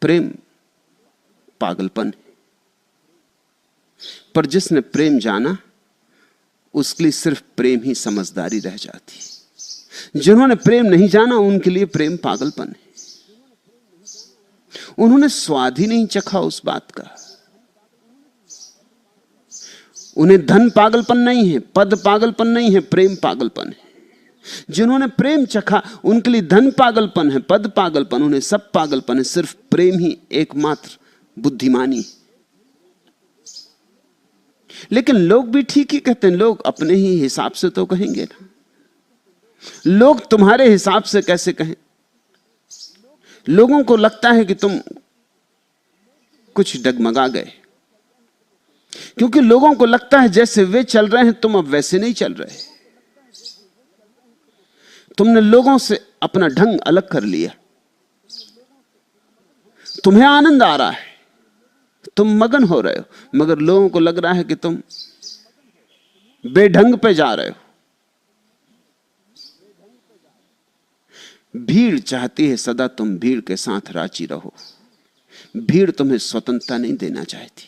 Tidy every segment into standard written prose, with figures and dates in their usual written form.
प्रेम पागलपन है। पर जिसने प्रेम जाना उसके लिए सिर्फ प्रेम ही समझदारी रह जाती। जिन्होंने प्रेम नहीं जाना उनके लिए प्रेम पागलपन है। उन्होंने स्वाद ही नहीं चखा उस बात का। उन्हें धन पागलपन नहीं है, पद पागलपन नहीं है, प्रेम पागलपन है। जिन्होंने प्रेम चखा उनके लिए धन पागलपन है, पद पागलपन, उन्हें सब पागलपन है। सिर्फ प्रेम ही एकमात्र बुद्धिमानी। लेकिन लोग भी ठीक ही कहते हैं। लोग अपने ही हिसाब से तो कहेंगे ना। लोग तुम्हारे हिसाब से कैसे कहें? लोगों को लगता है कि तुम कुछ डगमगा गए, क्योंकि लोगों को लगता है जैसे वे चल रहे हैं तुम अब वैसे नहीं चल रहे। तुमने लोगों से अपना ढंग अलग कर लिया। तुम्हें आनंद आ रहा है, तुम मगन हो रहे हो, मगर लोगों को लग रहा है कि तुम बेढंग पे जा रहे हो। भीड़ चाहती है सदा तुम भीड़ के साथ राजी रहो। भीड़ तुम्हें स्वतंत्रता नहीं देना चाहती।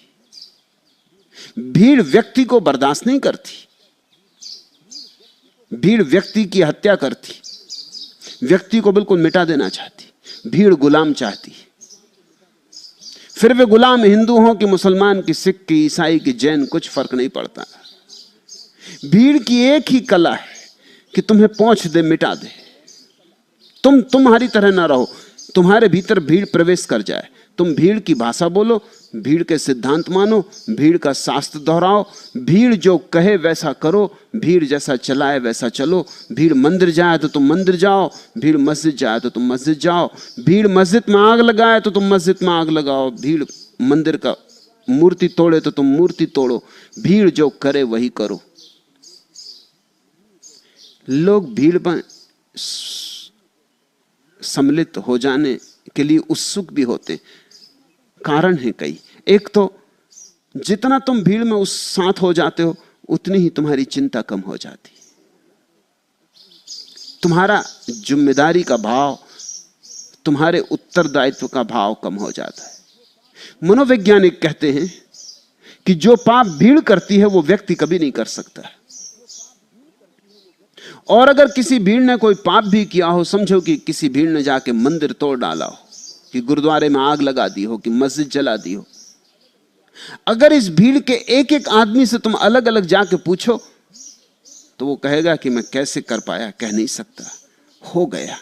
भीड़ व्यक्ति को बर्दाश्त नहीं करती। भीड़ व्यक्ति की हत्या करती, व्यक्ति को बिल्कुल मिटा देना चाहती। भीड़ गुलाम चाहती। फिर वे गुलाम हिंदू हो कि मुसलमान की, सिख की, ईसाई की, जैन, कुछ फर्क नहीं पड़ता। भीड़ की एक ही कला है कि तुम्हें पहुंच दे, मिटा दे। तुम तुम्हारी तरह ना रहो, तुम्हारे भीतर भीड़ प्रवेश कर जाए। तुम भीड़ की भाषा बोलो, भीड़ के सिद्धांत मानो, भीड़ का शास्त्र दोहराओ, भीड़ जो कहे वैसा करो, भीड़ जैसा चलाए वैसा चलो। भीड़ मंदिर जाए तो तुम मंदिर जाओ, भीड़ मस्जिद जाए तो तुम मस्जिद जाओ, भीड़ मस्जिद में आग लगाए तो तुम मस्जिद में आग लगाओ, भीड़ मंदिर का मूर्ति तोड़े तो तुम मूर्ति तोड़ो। भीड़ जो करे वही करो। लोग भीड़ में सम्मिलित हो जाने के लिए उत्सुक भी होते। कारण है कई। एक तो जितना तुम भीड़ में उस साथ हो जाते हो उतनी ही तुम्हारी चिंता कम हो जाती। तुम्हारा जिम्मेदारी का भाव, तुम्हारे उत्तरदायित्व का भाव कम हो जाता है। मनोवैज्ञानिक कहते हैं कि जो पाप भीड़ करती है वो व्यक्ति कभी नहीं कर सकता। और अगर किसी भीड़ ने कोई पाप भी किया हो, समझो कि किसी भीड़ ने जाके मंदिर तोड़ डाला हो, कि गुरुद्वारे में आग लगा दी हो, कि मस्जिद जला दी हो, अगर इस भीड़ के एक एक आदमी से तुम अलग अलग जाके पूछो तो वो कहेगा कि मैं कैसे कर पाया, कह नहीं सकता, हो गया।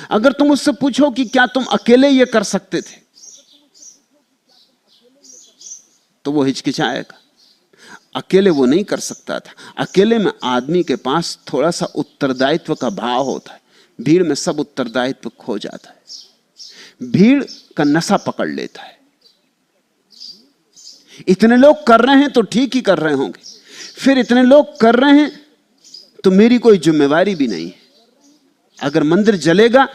अगर तुम उससे पूछो कि क्या तुम अकेले ये कर सकते थे, तो वो हिचकिचाएगा। अकेले वो नहीं कर सकता था। अकेले में आदमी के पास थोड़ा सा उत्तरदायित्व का भाव होता है। भीड़ में सब उत्तरदायित्व खो जाता है। भीड़ का नशा पकड़ लेता है। इतने लोग कर रहे हैं तो ठीक ही कर रहे होंगे, फिर इतने लोग कर रहे हैं तो मेरी कोई जिम्मेवारी भी नहीं है। अगर मंदिर जलेगा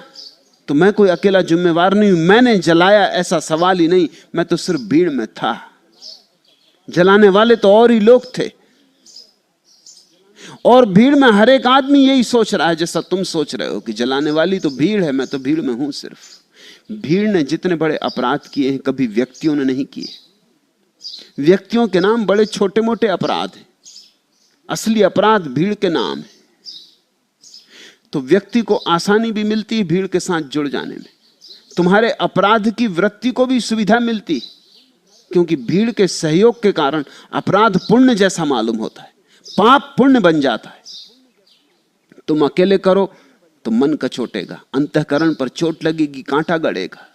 तो मैं कोई अकेला जिम्मेवार नहीं हूं, मैंने जलाया ऐसा सवाल ही नहीं, मैं तो सिर्फ भीड़ में था। जलाने वाले तो और ही लोग थे। और भीड़ में हर एक आदमी यही सोच रहा है जैसा तुम सोच रहे हो कि जलाने वाली तो भीड़ है, मैं तो भीड़ में हूं। सिर्फ भीड़ ने जितने बड़े अपराध किए हैं कभी व्यक्तियों ने नहीं किए। व्यक्तियों के नाम बड़े छोटे मोटे अपराध हैं, असली अपराध भीड़ के नाम है। तो व्यक्ति को आसानी भी मिलती है भीड़ के साथ जुड़ जाने में। तुम्हारे अपराध की वृत्ति को भी सुविधा मिलती है, क्योंकि भीड़ के सहयोग के कारण अपराध पुण्य जैसा मालूम होता है, पाप पुण्य बन जाता है। तुम अकेले करो तो मन कचोटेगा, अंतःकरण पर चोट लगेगी, कांटा गड़ेगा।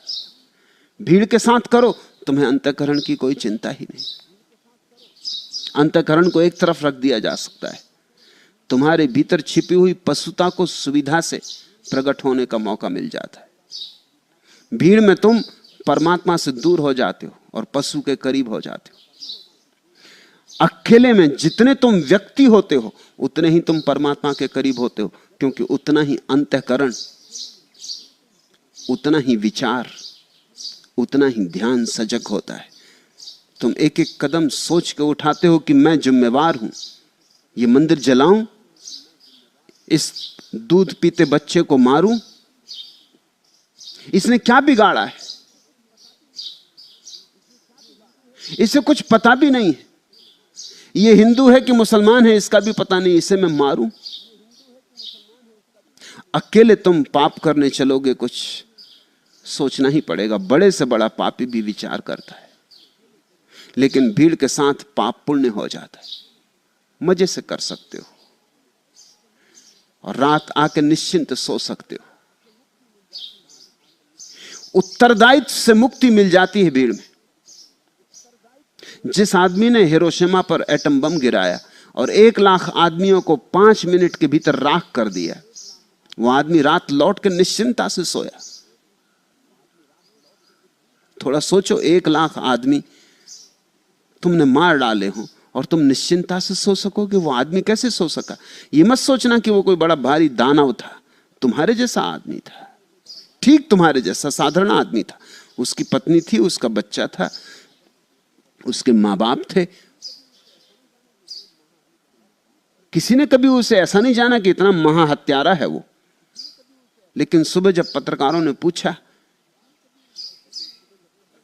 भीड़ के साथ करो, तुम्हें अंतःकरण की कोई चिंता ही नहीं। अंतःकरण को एक तरफ रख दिया जा सकता है। तुम्हारे भीतर छिपी हुई पशुता को सुविधा से प्रकट होने का मौका मिल जाता है। भीड़ में तुम परमात्मा से दूर हो जाते हो और पशु के करीब हो जाते हो। अकेले में जितने तुम व्यक्ति होते हो उतने ही तुम परमात्मा के करीब होते हो, क्योंकि उतना ही अंतःकरण, उतना ही विचार, उतना ही ध्यान सजग होता है। तुम एक एक कदम सोच के उठाते हो कि मैं जिम्मेवार हूं, ये मंदिर जलाऊं, इस दूध पीते बच्चे को मारूं, इसने क्या बिगाड़ा है? इसे कुछ पता भी नहीं है। ये हिंदू है कि मुसलमान है इसका भी पता नहीं, इसे मैं मारूं? अकेले तुम पाप करने चलोगे, कुछ सोचना ही पड़ेगा। बड़े से बड़ा पापी भी विचार करता है, लेकिन भीड़ के साथ पाप पुण्य हो जाता है। मजे से कर सकते हो और रात आके निश्चिंत सो सकते हो। उत्तरदायित्व से मुक्ति मिल जाती है भीड़ में। जिस आदमी ने हिरोशिमा पर एटम बम गिराया और 1 लाख आदमियों को 5 मिनट के भीतर राख कर दिया, वो आदमी रात लौट के निश्चिंता से सोया। थोड़ा सोचो, 1 लाख आदमी तुमने मार डाले हो और तुम निश्चिंता से सो सकोगे? वो आदमी कैसे सो सका? ये मत सोचना कि वो कोई बड़ा भारी दानव था, तुम्हारे जैसा आदमी था, ठीक तुम्हारे जैसा साधारण आदमी था। उसकी पत्नी थी, उसका बच्चा था, उसके मां बाप थे। किसी ने कभी उसे ऐसा नहीं जाना कि इतना महाहत्यारा है वो। लेकिन सुबह जब पत्रकारों ने पूछा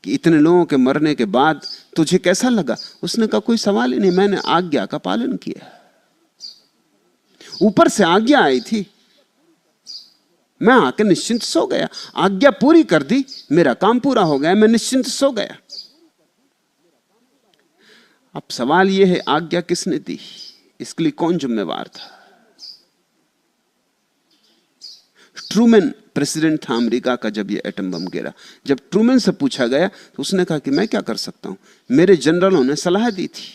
कि इतने लोगों के मरने के बाद तुझे कैसा लगा, उसने कहा कोई सवाल ही नहीं, मैंने आज्ञा का पालन किया। ऊपर से आज्ञा आई थी, मैं आके निश्चिंत सो गया। आज्ञा पूरी कर दी, मेरा काम पूरा हो गया, मैं निश्चिंत सो गया। अब सवाल यह है, आज्ञा किसने दी? इसके लिए कौन जिम्मेवार था? ट्रूमैन प्रेसिडेंट था अमेरिका का जब ये एटम बम गिरा। जब ट्रूमैन से पूछा गया तो उसने कहा कि मैं क्या कर सकता हूं, मेरे जनरलों ने सलाह दी थी।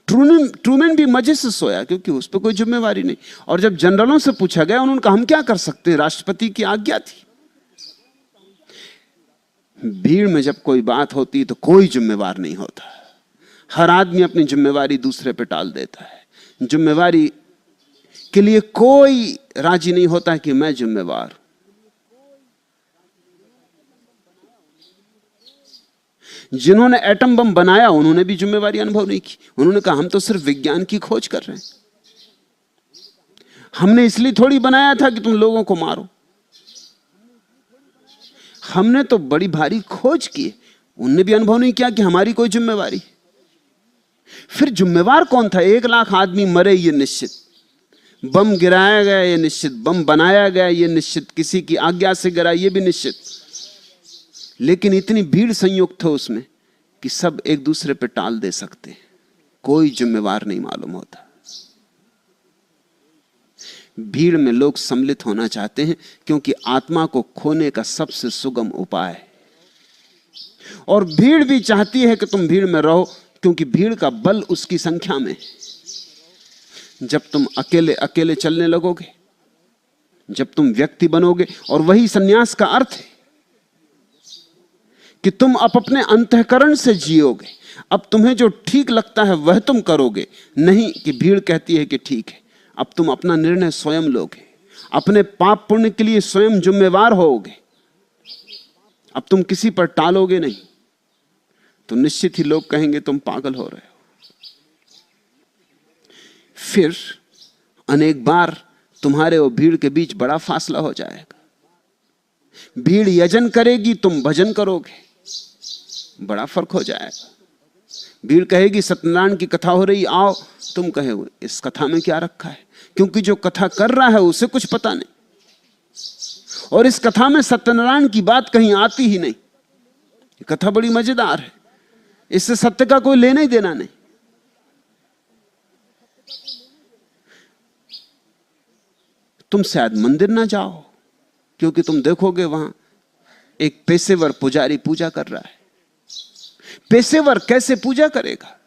ट्रूमैन भी मजे से सोया क्योंकि उस पर कोई जिम्मेवारी नहीं। और जब जनरलों से पूछा गया, उन्होंने कहा हम क्या कर सकते हैं, राष्ट्रपति की आज्ञा थी। भीड़ में जब कोई बात होती तो कोई जिम्मेवार नहीं होता। हर आदमी अपनी जिम्मेवारी दूसरे पे टाल देता है। जिम्मेवारी के लिए कोई राजी नहीं होता कि मैं जिम्मेवार हूं। जिन्होंने एटम बम बनाया उन्होंने भी जिम्मेवारी अनुभव नहीं की। उन्होंने कहा हम तो सिर्फ विज्ञान की खोज कर रहे हैं, हमने इसलिए थोड़ी बनाया था कि तुम लोगों को मारो। हमने तो बड़ी भारी खोज की। उनने भी अनुभव नहीं किया कि हमारी कोई जिम्मेवारी। फिर जिम्मेवार कौन था? 1 लाख आदमी मरे ये निश्चित, बम गिराया गया ये निश्चित, बम बनाया गया ये निश्चित, किसी की आज्ञा से गिरा ये भी निश्चित। लेकिन इतनी भीड़ संयुक्त हो उसमें कि सब एक दूसरे पे टाल दे सकते, कोई जिम्मेवार नहीं मालूम होता। भीड़ में लोग सम्मिलित होना चाहते हैं क्योंकि आत्मा को खोने का सबसे सुगम उपाय है। और भीड़ भी चाहती है कि तुम भीड़ में रहो क्योंकि भीड़ का बल उसकी संख्या में। जब तुम अकेले अकेले चलने लगोगे, जब तुम व्यक्ति बनोगे, और वही सन्यास का अर्थ है कि तुम अपने अंतःकरण से जियोगे। अब तुम्हें जो ठीक लगता है वह तुम करोगे, नहीं कि भीड़ कहती है कि ठीक है। अब तुम अपना निर्णय स्वयं लोगे, अपने पाप पुण्य के लिए स्वयं जिम्मेवार होगे। अब तुम किसी पर टालोगे नहीं, तो निश्चित ही लोग कहेंगे तुम पागल हो रहे हो। फिर अनेक बार तुम्हारे और भीड़ के बीच बड़ा फासला हो जाएगा। भीड़ यजन करेगी, तुम भजन करोगे, बड़ा फर्क हो जाएगा। भीड़ कहेगी सत्यनारायण की कथा हो रही, आओ, तुम कहोगे इस कथा में क्या रखा है, क्योंकि जो कथा कर रहा है उसे कुछ पता नहीं, और इस कथा में सत्यनारायण की बात कहीं आती ही नहीं। कथा बड़ी मजेदार है, इससे सत्य का कोई लेना ही देना नहीं। तुम शायद मंदिर ना जाओ क्योंकि तुम देखोगे वहां एक पेशेवर पुजारी पूजा कर रहा है। पेशेवर कैसे पूजा करेगा?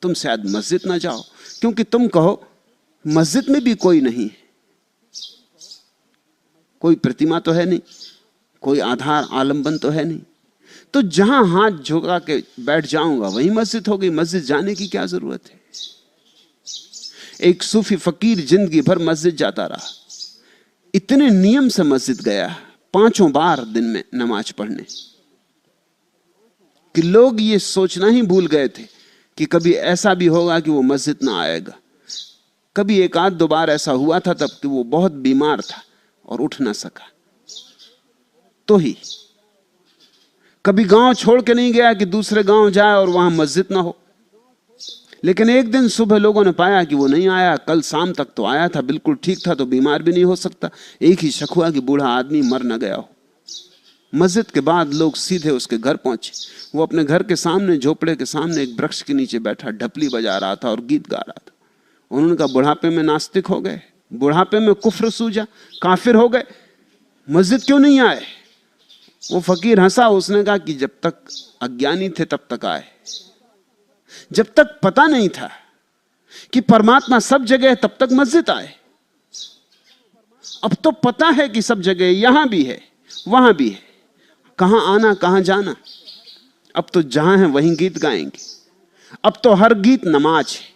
तुम शायद मस्जिद ना जाओ क्योंकि तुम कहो मस्जिद में भी कोई नहीं है, कोई प्रतिमा तो है नहीं, कोई आधार आलंबन तो है नहीं। तो जहां हाथ झुका के बैठ जाऊंगा वही मस्जिद हो गई। मस्जिद जाने की क्या जरूरत है? एक सूफी फकीर जिंदगी भर मस्जिद जाता रहा, इतने नियम से मस्जिद गया 5 बार दिन में नमाज पढ़ने कि लोग ये सोचना ही भूल गए थे कि कभी ऐसा भी होगा कि वो मस्जिद ना आएगा। कभी एक आध दो बार ऐसा हुआ था तब कि वो बहुत बीमार था और उठ ना सका, तो ही। कभी गांव छोड़ के नहीं गया कि दूसरे गांव जाए और वहां मस्जिद ना हो। लेकिन एक दिन सुबह लोगों ने पाया कि वो नहीं आया, कल शाम तक तो आया था, बिल्कुल ठीक था, तो बीमार भी नहीं हो सकता। एक ही शक हुआ कि बूढ़ा आदमी मर न गया हो। मस्जिद के बाद लोग सीधे उसके घर पहुंचे। वो अपने घर के सामने, झोपड़े के सामने एक वृक्ष के नीचे बैठा ढपली बजा रहा था और गीत गा रहा था। उन्होंने कहा, बुढ़ापे में नास्तिक हो गए, बुढ़ापे में कुफ्र सूझा, काफिर हो गए, मस्जिद क्यों नहीं आए? वो फकीर हंसा। उसने कहा कि जब तक अज्ञानी थे तब तक आए, जब तक पता नहीं था कि परमात्मा सब जगह है तब तक मस्जिद आए। अब तो पता है कि सब जगह, यहां भी है वहां भी है, कहां आना कहां जाना। अब तो जहां है वहीं गीत गाएंगे। अब तो हर गीत नमाज है।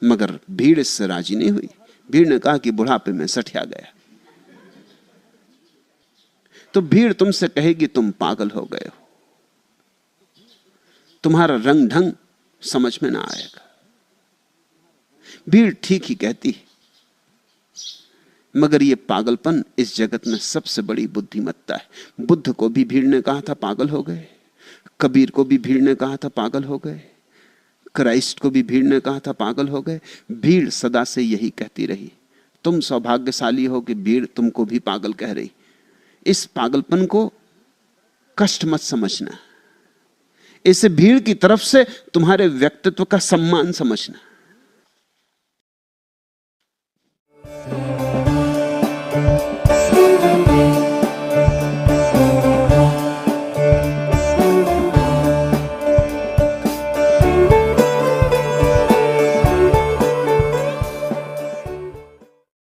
मगर भीड़ इससे राजी नहीं हुई। भीड़ ने कहा कि बुढ़ापे में सठिया गया। तो भीड़ तुमसे कहेगी तुम पागल हो गए हो, तुम्हारा रंग ढंग समझ में ना आएगा। भीड़ ठीक ही कहती है, मगर यह पागलपन इस जगत में सबसे बड़ी बुद्धिमत्ता है। बुद्ध को भी भीड़ ने कहा था पागल हो गए, कबीर को भी भीड़ ने कहा था पागल हो गए, क्राइस्ट को भी भीड़ ने कहा था पागल हो गए। भीड़ सदा से यही कहती रही। तुम सौभाग्यशाली हो कि भीड़ तुमको भी पागल कह रही। इस पागलपन को कष्ट मत समझना, इसे भीड़ की तरफ से तुम्हारे व्यक्तित्व का सम्मान समझना।